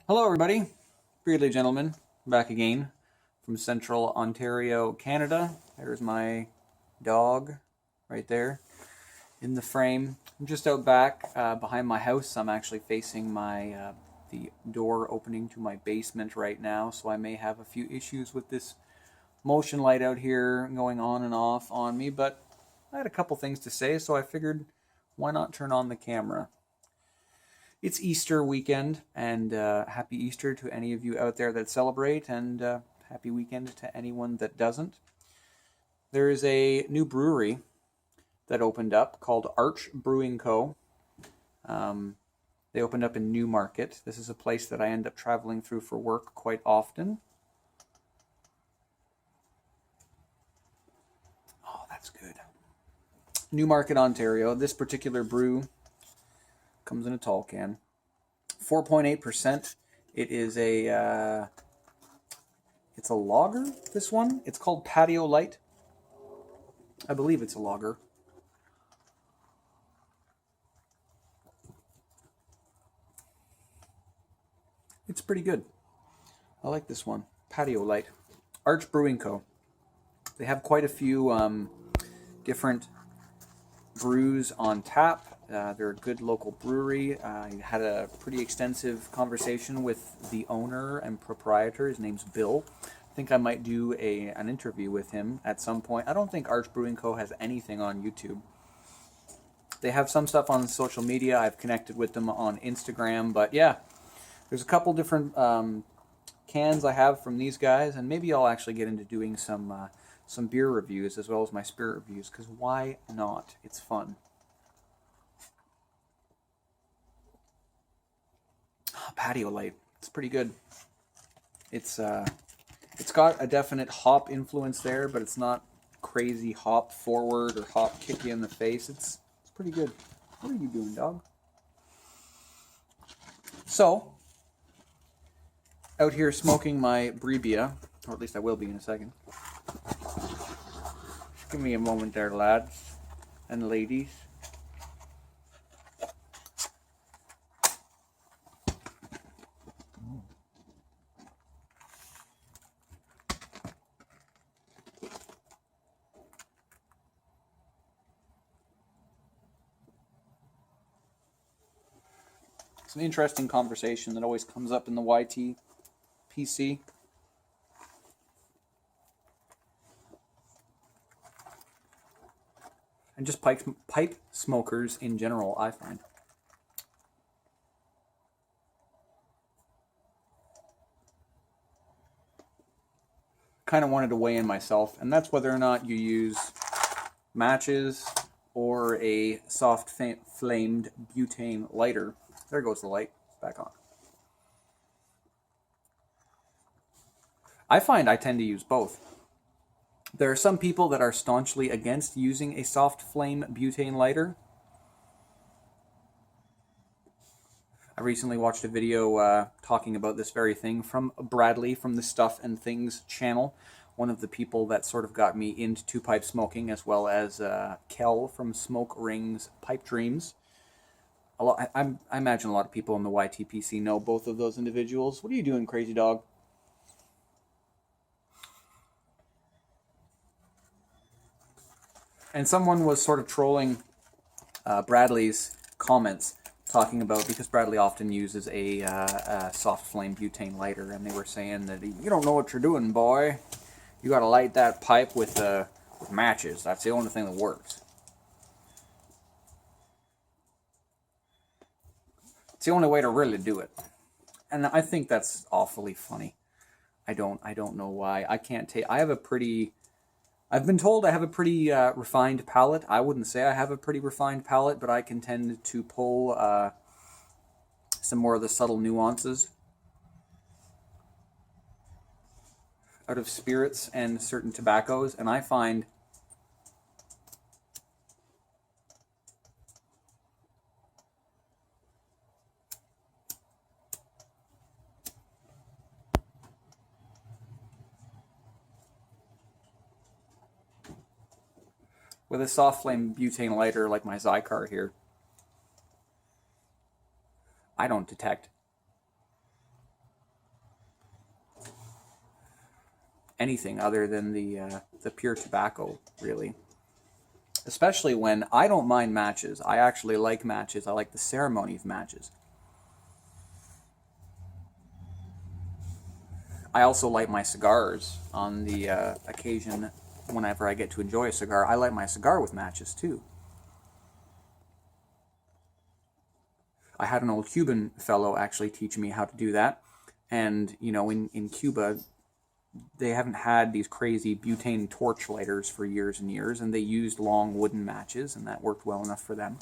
Hello, everybody. Beardly gentleman, back again from Central Ontario, Canada. There's my dog right there in the frame. I'm just out back behind my house. I'm actually facing the door opening to my basement right now, so I may have a few issues with this motion light out here going on and off on me, but I had a couple things to say, so I figured why not turn on the camera. It's Easter weekend, and happy Easter to any of you out there that celebrate, and happy weekend to anyone that doesn't. There is a new brewery that opened up called Arch Brewing Co. They opened up in Newmarket. This is a place that I end up traveling through for work quite often. Oh, that's good. Newmarket, Ontario. This particular brew comes in a tall can. 4.8%. It is it's a lager, this one. It's called Patio Light. I believe it's a lager. It's pretty good. I like this one. Patio Light. Arch Brewing Co. They have quite a few different brews on tap. They're a good local brewery. I had a pretty extensive conversation with the owner and proprietor. His name's Bill. I think I might do an interview with him at some point. I don't think Arch Brewing Co. has anything on YouTube. They have some stuff on social media. I've connected with them on Instagram. But yeah, there's a couple different cans I have from these guys. And maybe I'll actually get into doing some beer reviews as well as my spirit reviews, because why not? It's fun. Patio Light. It's pretty good. It's got a definite hop influence there, but it's not crazy hop forward or hop kick you in the face. It's pretty good. What are you doing, dog? So, out here smoking my Brevia, or at least I will be in a second. Give me a moment there, lads and ladies. It's an interesting conversation that always comes up in the YT PC. And just pipe smokers in general, I find. Kind of wanted to weigh in myself, and that's whether or not you use matches or a soft flamed butane lighter. There goes the light. It's back on. I find I tend to use both. There are some people that are staunchly against using a soft flame butane lighter. I recently watched a video talking about this very thing from Bradley from the Stuff and Things channel, one of the people that sort of got me into two-pipe smoking, as well as Kel from Smoke Rings Pipe Dreams. I imagine a lot of people in the YTPC know both of those individuals. What are you doing, crazy dog? And someone was sort of trolling Bradley's comments, talking about, because Bradley often uses a soft flame butane lighter, and they were saying that you don't know what you're doing, boy. You got to light that pipe with matches. That's the only thing that works. It's the only way to really do it. And I think that's awfully funny. I don't know why. I can't take. I've been told I have a pretty refined palate. I wouldn't say I have a pretty refined palate, but I can tend to pull some more of the subtle nuances out of spirits and certain tobaccos, and I find with a soft flame butane lighter like my Zycar here, I don't detect anything other than the pure tobacco, really. Especially when I don't mind matches. I actually like matches. I like the ceremony of matches. I also light my cigars on the occasion whenever I get to enjoy a cigar. I light my cigar with matches too. I had an old Cuban fellow actually teach me how to do that. And, you know, in Cuba, they haven't had these crazy butane torch lighters for years and years, and they used long wooden matches, and that worked well enough for them.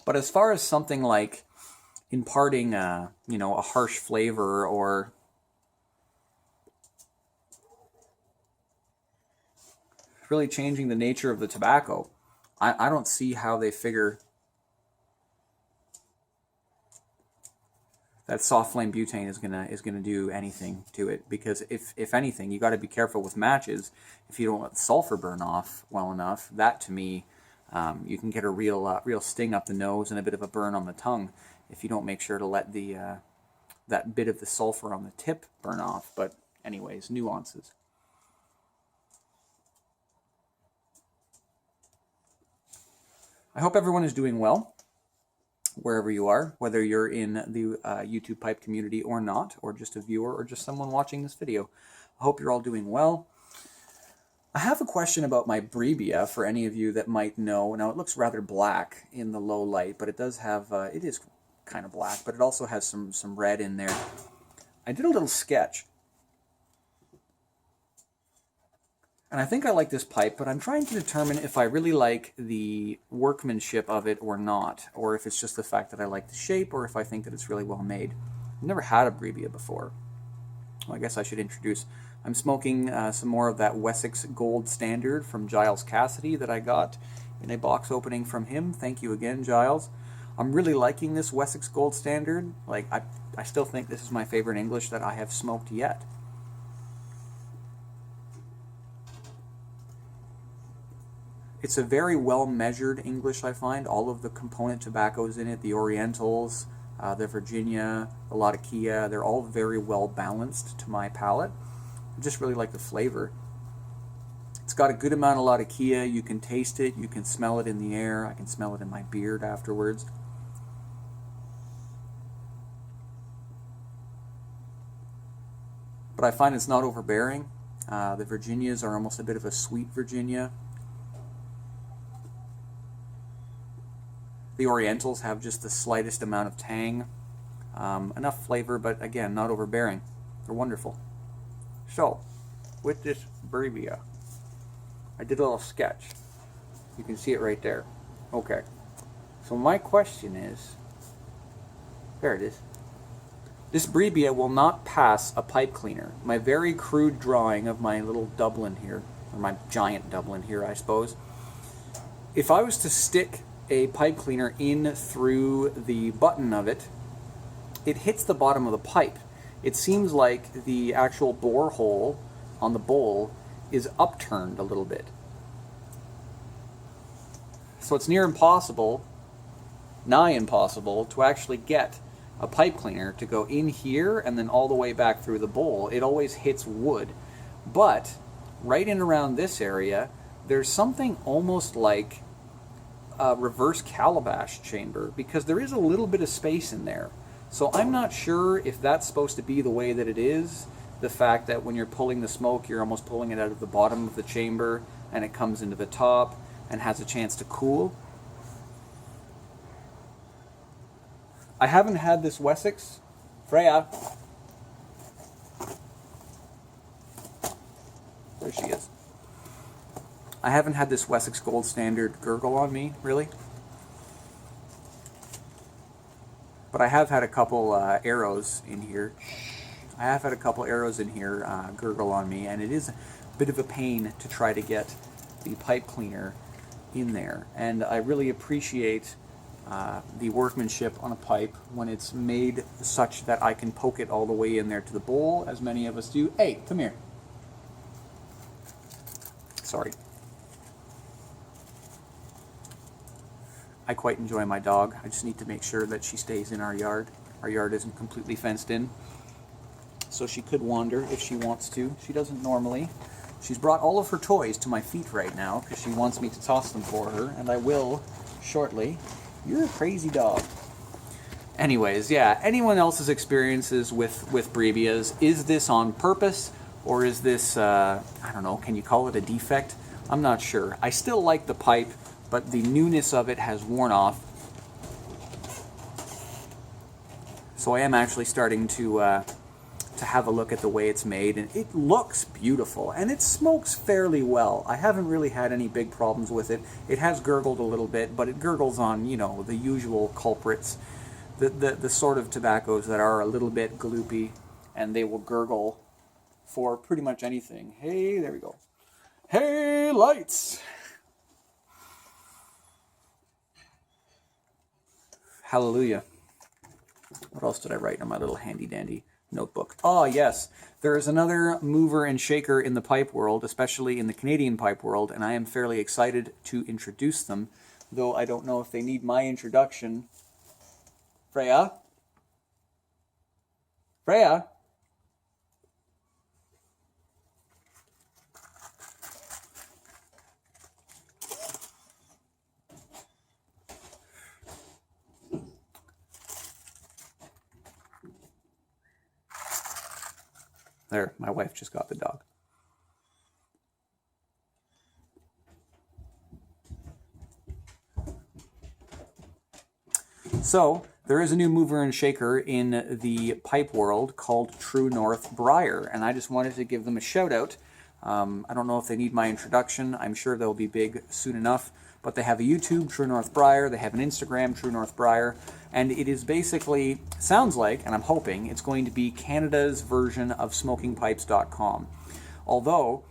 But as far as something like imparting you know, a harsh flavor or really changing the nature of the tobacco, I don't see how they figure that soft flame butane is gonna do anything to it. Because if anything, you got to be careful with matches. If you don't let the sulfur burn off well enough, that to me, you can get a real sting up the nose and a bit of a burn on the tongue if you don't make sure to let the that bit of the sulfur on the tip burn off. But anyways, nuances. I hope everyone is doing well, wherever you are, whether you're in the YouTube pipe community or not, or just a viewer or just someone watching this video. I hope you're all doing well. I have a question about my Brevia for any of you that might know. Now, it looks rather black in the low light, but it does have, it is kind of black, but it also has some red in there. I did a little sketch. And I think I like this pipe, but I'm trying to determine if I really like the workmanship of it or not, or if it's just the fact that I like the shape, or if I think that it's really well made. I've never had a Brevia before. Well, I guess I should introduce. I'm smoking some more of that Wessex Gold Standard from Giles Cassidy that I got in a box opening from him. Thank you again, Giles. I'm really liking this Wessex Gold Standard. Like, I still think this is my favorite English that I have smoked yet. It's a very well-measured English, I find. All of the component tobaccos in it, the Orientals, the Virginia, the Latakia, they're all very well-balanced to my palate. I just really like the flavor. It's got a good amount of Latakia. You can taste it. You can smell it in the air. I can smell it in my beard afterwards. But I find it's not overbearing. The Virginias are almost a bit of a sweet Virginia. The Orientals have just the slightest amount of tang. Enough flavor, but again, not overbearing. They're wonderful. So, with this Brevia, I did a little sketch. You can see it right there. Okay. So my question is, there it is. This Brevia will not pass a pipe cleaner. My very crude drawing of my little Dublin here, or my giant Dublin here, I suppose. If I was to stick a pipe cleaner in through the button of it, it hits the bottom of the pipe. It seems like the actual bore hole on the bowl is upturned a little bit. So it's near impossible, nigh impossible, to actually get a pipe cleaner to go in here and then all the way back through the bowl. It always hits wood. But right in around this area, there's something almost like a reverse calabash chamber, because there is a little bit of space in there. So I'm not sure if that's supposed to be the way that it is. The fact that when you're pulling the smoke, you're almost pulling it out of the bottom of the chamber and it comes into the top and has a chance to cool. I haven't had this Wessex. Freya. There she is. I haven't had this Wessex Gold Standard gurgle on me, really. But I have had a couple arrows in here. I have had a couple arrows in here gurgle on me, and it is a bit of a pain to try to get the pipe cleaner in there. And I really appreciate the workmanship on a pipe when it's made such that I can poke it all the way in there to the bowl, as many of us do. Hey, come here. Sorry. I quite enjoy my dog. I just need to make sure that she stays in our yard. Our yard isn't completely fenced in, so she could wander if she wants to. She doesn't normally. She's brought all of her toys to my feet right now because she wants me to toss them for her, and I will shortly. You're a crazy dog. Anyways, yeah, anyone else's experiences with brevias, is this on purpose, or is this, I don't know, can you call it a defect? I'm not sure. I still like the pipe, but the newness of it has worn off. So I am actually starting to have a look at the way it's made, and it looks beautiful, and it smokes fairly well. I haven't really had any big problems with it. It has gurgled a little bit, but it gurgles on, you know, the usual culprits. The sort of tobaccos that are a little bit gloopy, and they will gurgle for pretty much anything. Hey, there we go. Hey, lights! Hallelujah. What else did I write in my little handy-dandy notebook? Oh, yes. There is another mover and shaker in the pipe world, especially in the Canadian pipe world, and I am fairly excited to introduce them, though I don't know if they need my introduction. Freya? Freya? There, my wife just got the dog. So, there is a new mover and shaker in the pipe world called TrueNorthBriar, and I just wanted to give them a shout out. I don't know if they need my introduction. I'm sure they'll be big soon enough, but they have a YouTube, TrueNorthBriar, they have an Instagram, TrueNorthBriar, and it is basically, sounds like, and I'm hoping, it's going to be Canada's version of smokingpipes.com. Although,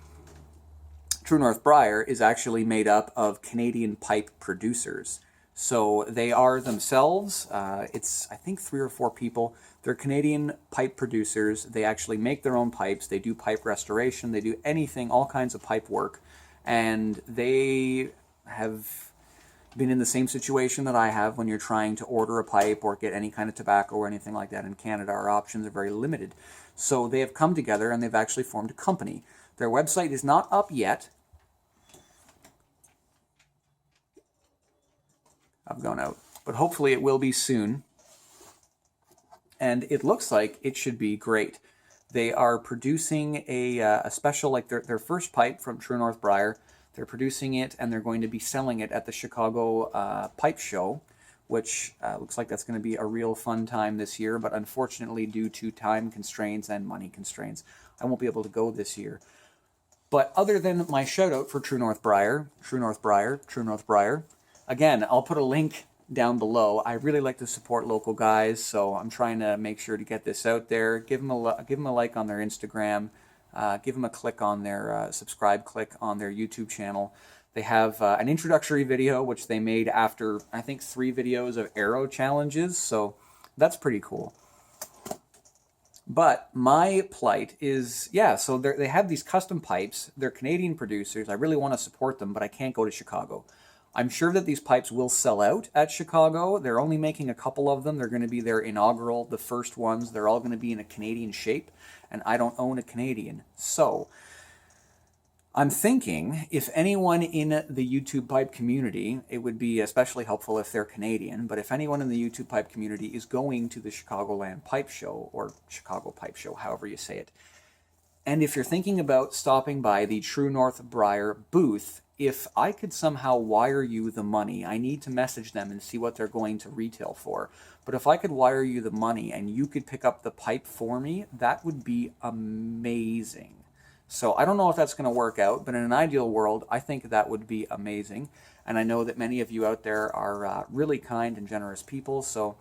TrueNorthBriar is actually made up of Canadian pipe producers. So they are themselves, it's I think 3 or 4 people. They're Canadian pipe producers. They actually make their own pipes. They do pipe restoration. They do anything, all kinds of pipe work. And they have been in the same situation that I have when you're trying to order a pipe or get any kind of tobacco or anything like that in Canada. Our options are very limited. So they have come together and they've actually formed a company. Their website is not up yet. I've gone out, but hopefully it will be soon. And it looks like it should be great. They are producing a special, like their first pipe from TrueNorthBriar. They're producing it and they're going to be selling it at the Chicago Pipe Show, which looks like that's going to be a real fun time this year. But unfortunately, due to time constraints and money constraints, I won't be able to go this year. But other than my shout out for TrueNorthBriar, again, I'll put a link down below. I really like to support local guys, so I'm trying to make sure to get this out there. Give them a like on their Instagram. Give them a click on their subscribe click on their YouTube channel. They have an introductory video, which they made after, I think, 3 videos of arrow challenges, so that's pretty cool. But my plight is, yeah, so they have these custom pipes. They're Canadian producers. I really want to support them, but I can't go to Chicago. I'm sure that these pipes will sell out at Chicago. They're only making a couple of them. They're going to be their inaugural, the first ones. They're all going to be in a Canadian shape, and I don't own a Canadian. So I'm thinking if anyone in the YouTube pipe community, it would be especially helpful if they're Canadian, but if anyone in the YouTube pipe community is going to the Chicagoland Pipe Show, or Chicago Pipe Show, however you say it, and if you're thinking about stopping by the TrueNorthBriar booth, if I could somehow wire you the money, I need to message them and see what they're going to retail for. But if I could wire you the money and you could pick up the pipe for me, that would be amazing. So I don't know if that's going to work out, but in an ideal world, I think that would be amazing. And I know that many of you out there are really kind and generous people, so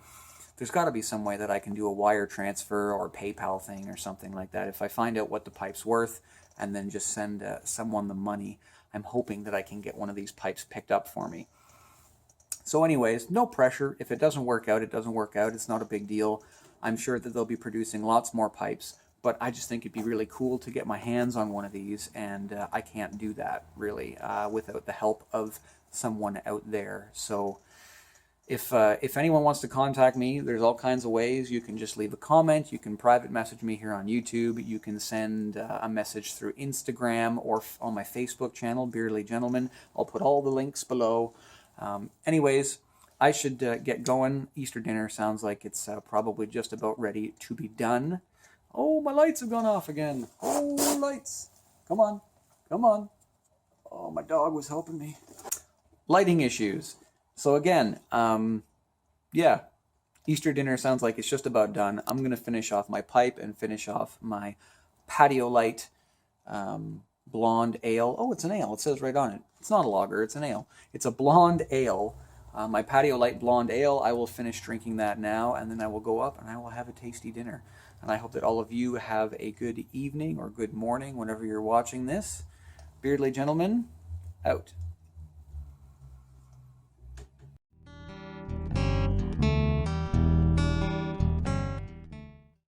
there's got to be some way that I can do a wire transfer or PayPal thing or something like that. If I find out what the pipe's worth and then just send someone the money, I'm hoping that I can get one of these pipes picked up for me. So anyways, no pressure. If it doesn't work out, it doesn't work out. It's not a big deal. I'm sure that they'll be producing lots more pipes, but I just think it'd be really cool to get my hands on one of these, and I can't do that, really, without the help of someone out there. So If anyone wants to contact me, there's all kinds of ways. You can just leave a comment. You can private message me here on YouTube. You can send a message through Instagram or on my Facebook channel, Beardly Gentleman. I'll put all the links below. Anyways, I should get going. Easter dinner sounds like it's probably just about ready to be done. Oh, my lights have gone off again. Oh, lights. Come on. Come on. Oh, my dog was helping me. Lighting issues. So again, yeah, Easter dinner sounds like it's just about done. I'm going to finish off my pipe and finish off my Patio Light blonde ale. Oh, it's an ale. It says right on it. It's not a lager. It's an ale. It's a blonde ale. My Patio Light blonde ale. I will finish drinking that now, and then I will go up and I will have a tasty dinner. And I hope that all of you have a good evening or good morning whenever you're watching this. Beardly Gentleman, out.